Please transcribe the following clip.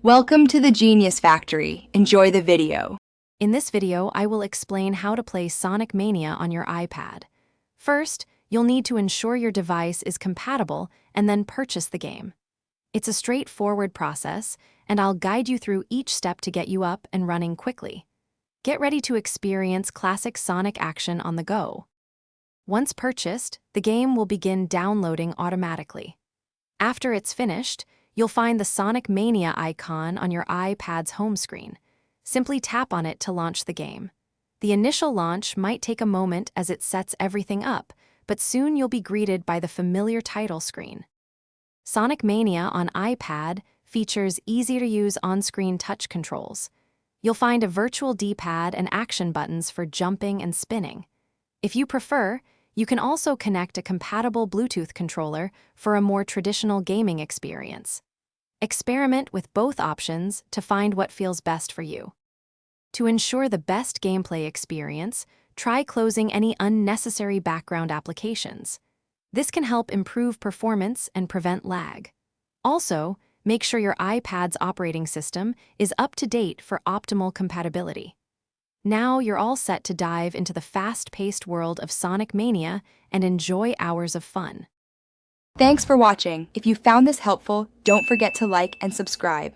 Welcome to the Genius Factory. Enjoy the video. In this video, I will explain how to play Sonic Mania on your iPad. First, you'll need to ensure your device is compatible and then purchase the game. It's a straightforward process, and I'll guide you through each step to get you up and running quickly. Get ready to experience classic Sonic action on the go. Once purchased, the game will begin downloading automatically. After it's finished, you'll find the Sonic Mania icon on your iPad's home screen. Simply tap on it to launch the game. The initial launch might take a moment as it sets everything up, but soon you'll be greeted by the familiar title screen. Sonic Mania on iPad features easy-to-use on-screen touch controls. You'll find a virtual D-pad and action buttons for jumping and spinning. If you prefer, you can also connect a compatible Bluetooth controller for a more traditional gaming experience. Experiment with both options to find what feels best for you. To ensure the best gameplay experience, try closing any unnecessary background applications. This can help improve performance and prevent lag. Also, make sure your iPad's operating system is up to date for optimal compatibility. Now you're all set to dive into the fast-paced world of Sonic Mania and enjoy hours of fun. Thanks for watching. If you found this helpful, don't forget to like and subscribe.